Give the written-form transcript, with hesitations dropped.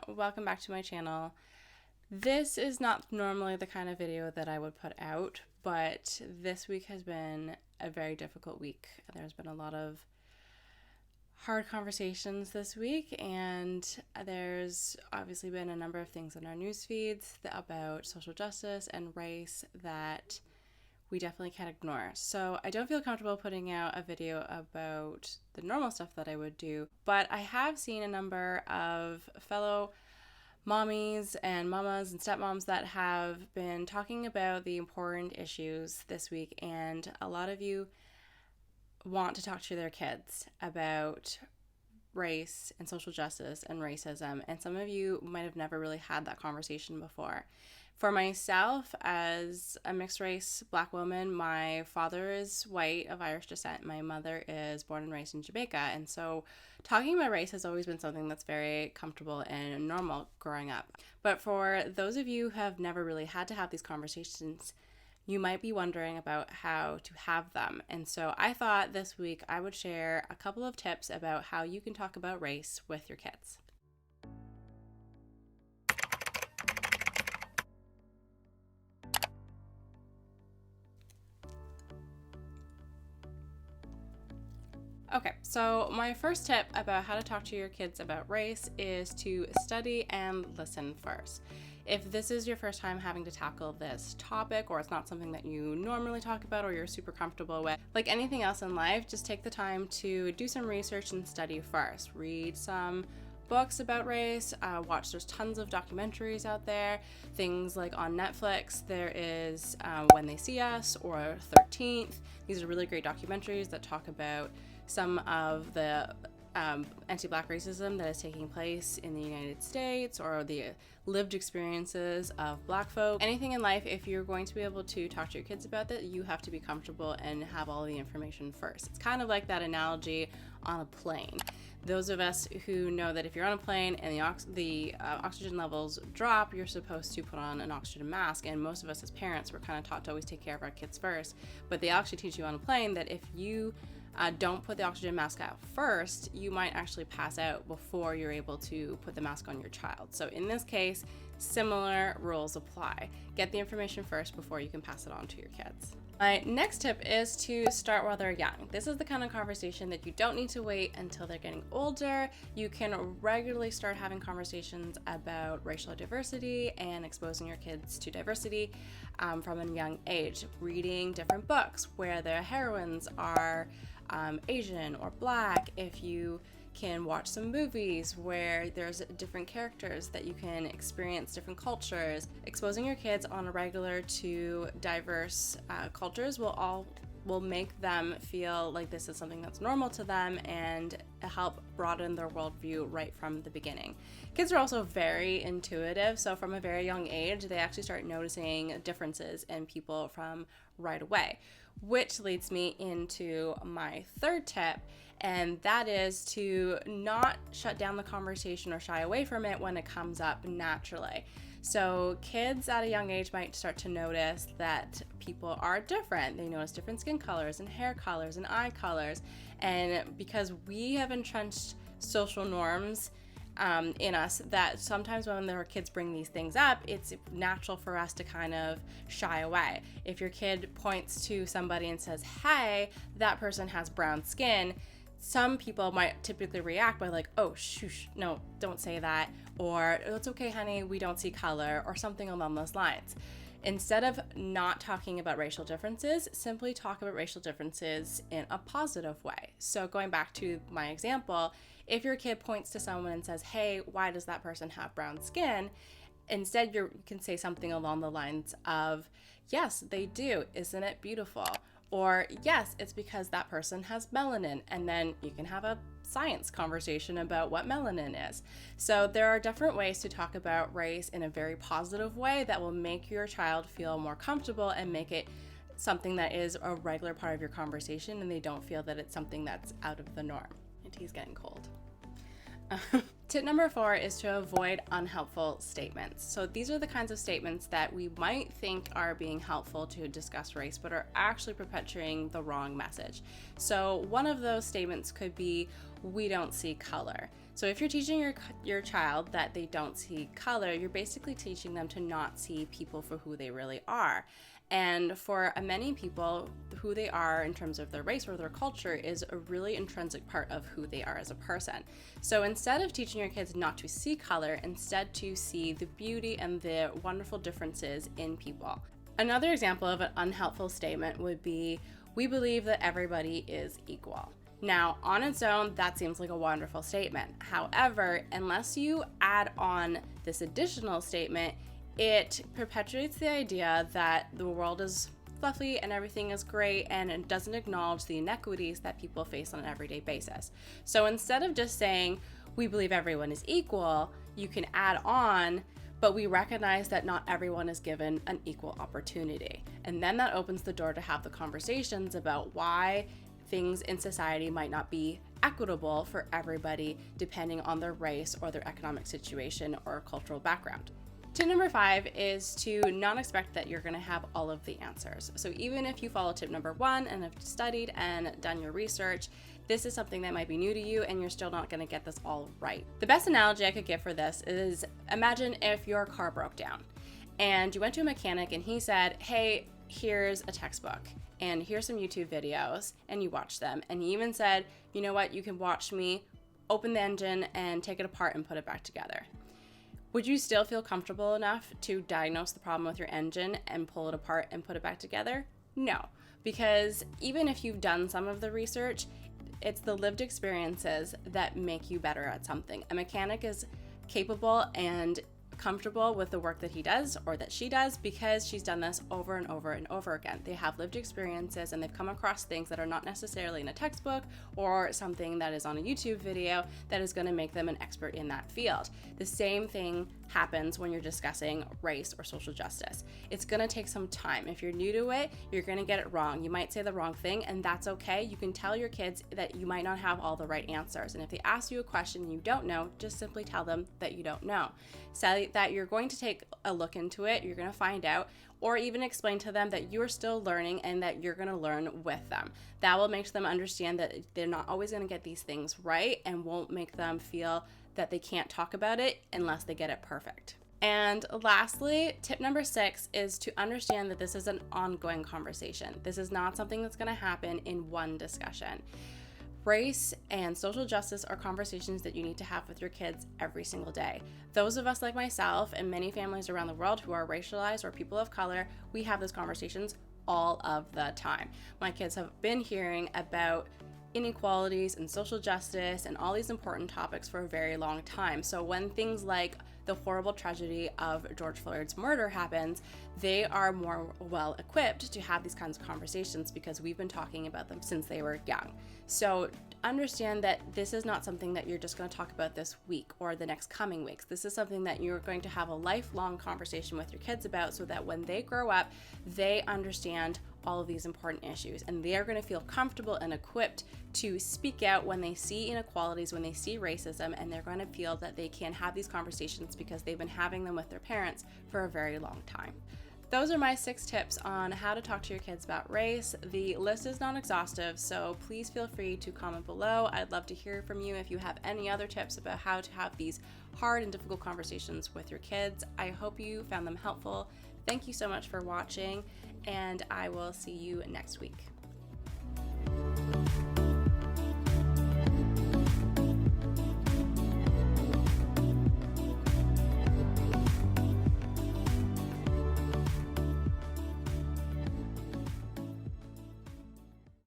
welcome back to my channel. This is not normally the kind of video that I would put out, but this week has been a very difficult week. There's been a lot of hard conversations this week, and there's obviously been a number of things in our news feeds about social justice and race that we definitely can't ignore. So I don't feel comfortable putting out a video about the normal stuff that I would do, but I have seen a number of fellow mommies and mamas and stepmoms that have been talking about the important issues this week, and a lot of you want to talk to their kids about race and social justice and racism, and some of you might have never really had that conversation before. For myself, as a mixed race Black woman, my father is white of Irish descent. My mother is born and raised in Jamaica. And so talking about race has always been something that's very comfortable and normal growing up. But for those of you who have never really had to have these conversations, you might be wondering about how to have them. And so I thought this week I would share a couple of tips about how you can talk about race with your kids. Okay, so my first tip about how to talk to your kids about race is to study and listen first. If this is your first time having to tackle this topic, or it's not something that you normally talk about or you're super comfortable with, like anything else in life, just take the time to do some research and study first. Read some books about race, there's tons of documentaries out there, things like on Netflix, there is When They See Us or 13th. These are really great documentaries that talk about some of the anti-Black racism that is taking place in the United States, or the lived experiences of Black folk. Anything in life, if you're going to be able to talk to your kids about that, you have to be comfortable and have all the information first. It's kind of like that analogy on a plane. Those of us who know that if you're on a plane and the oxygen levels drop, you're supposed to put on an oxygen mask, and most of us as parents were kind of taught to always take care of our kids first, but they actually teach you on a plane that if you don't put the oxygen mask out first, you might actually pass out before you're able to put the mask on your child. So in this case, similar rules apply. Get the information first before you can pass it on to your kids. My next tip is to start while they're young. This is the kind of conversation that you don't need to wait until they're getting older. You can regularly start having conversations about racial diversity and exposing your kids to diversity from a young age. Reading different books where the heroines are Asian or Black. If you can watch some movies where there's different characters that you can experience different cultures. Exposing your kids on a regular to diverse cultures will make them feel like this is something that's normal to them and help broaden their worldview right from the beginning. Kids are also very intuitive, so from a very young age, they actually start noticing differences in people from right away, which leads me into my third tip, and that is to not shut down the conversation or shy away from it when it comes up naturally. So kids at a young age might start to notice that people are different. They notice different skin colors and hair colors and eye colors. And because we have entrenched social norms in us, that sometimes when their kids bring these things up, it's natural for us to kind of shy away. If your kid points to somebody and says, "Hey, that person has brown skin," some people might typically react by like, "Oh, shoosh, no, don't say that," or "It's okay, honey, we don't see color," or something along those lines. Instead of not talking about racial differences, simply talk about racial differences in a positive way. So going back to my example, if your kid points to someone and says, "Hey, why does that person have brown skin?" Instead, you can say something along the lines of, "Yes, they do. Isn't it beautiful?" Or, "Yes, it's because that person has melanin." And then you can have a science conversation about what melanin is. So there are different ways to talk about race in a very positive way that will make your child feel more comfortable and make it something that is a regular part of your conversation, and they don't feel that it's something that's out of the norm. My tea's getting cold. Tip number 4 is to avoid unhelpful statements. So these are the kinds of statements that we might think are being helpful to discuss race, but are actually perpetuating the wrong message. So one of those statements could be, "We don't see color." So if you're teaching your child that they don't see color, you're basically teaching them to not see people for who they really are. And for many people, who they are in terms of their race or their culture is a really intrinsic part of who they are as a person. So instead of teaching your kids not to see color, instead to see the beauty and the wonderful differences in people. Another example of an unhelpful statement would be, we believe that everybody is equal. Now, on its own, that seems like a wonderful statement. However, unless you add on this additional statement, it perpetuates the idea that the world is fluffy and everything is great, and it doesn't acknowledge the inequities that people face on an everyday basis. So instead of just saying, we believe everyone is equal, you can add on, but we recognize that not everyone is given an equal opportunity. And then that opens the door to have the conversations about why things in society might not be equitable for everybody depending on their race or their economic situation or cultural background. Tip number 5 is to not expect that you're going to have all of the answers. So even if you follow tip number 1 and have studied and done your research, this is something that might be new to you and you're still not going to get this all right. The best analogy I could give for this is, imagine if your car broke down and you went to a mechanic and he said, hey, here's a textbook and here's some YouTube videos, and you watched them. And he even said, you know what, you can watch me open the engine and take it apart and put it back together. Would you still feel comfortable enough to diagnose the problem with your engine and pull it apart and put it back together? No, because even if you've done some of the research, it's the lived experiences that make you better at something. A mechanic is capable and comfortable with the work that he does or that she does because she's done this over and over and over again. They have lived experiences and they've come across things that are not necessarily in a textbook or something that is on a YouTube video that is going to make them an expert in that field. The same thing happens when you're discussing race or social justice. It's going to take some time. If you're new to it, you're going to get it wrong. You might say the wrong thing, and that's okay. You can tell your kids that you might not have all the right answers. And if they ask you a question you don't know, just simply tell them that you don't know. Say that you're going to take a look into it, you're going to find out, or even explain to them that you're still learning and that you're going to learn with them. That will make them understand that they're not always going to get these things right and won't make them feel that they can't talk about it unless they get it perfect. And lastly, tip number 6 is to understand that this is an ongoing conversation. This is not something that's going to happen in one discussion. Race and social justice are conversations that you need to have with your kids every single day. Those of us like myself and many families around the world who are racialized or people of color, we have those conversations all of the time. My kids have been hearing about inequalities and social justice and all these important topics for a very long time. So when things like the horrible tragedy of George Floyd's murder happens, they are more well equipped to have these kinds of conversations because we've been talking about them since they were young. So understand that this is not something that you're just going to talk about this week or the next coming weeks. This is something that you're going to have a lifelong conversation with your kids about so that when they grow up, they understand all of these important issues and they are going to feel comfortable and equipped to speak out when they see inequalities, when they see racism, and they're going to feel that they can have these conversations because they've been having them with their parents for a very long time. Those are my 6 tips on how to talk to your kids about race. The list is not exhaustive, so please feel free to comment below. I'd love to hear from you if you have any other tips about how to have these hard and difficult conversations with your kids. I hope you found them helpful. Thank you so much for watching, and I will see you next week.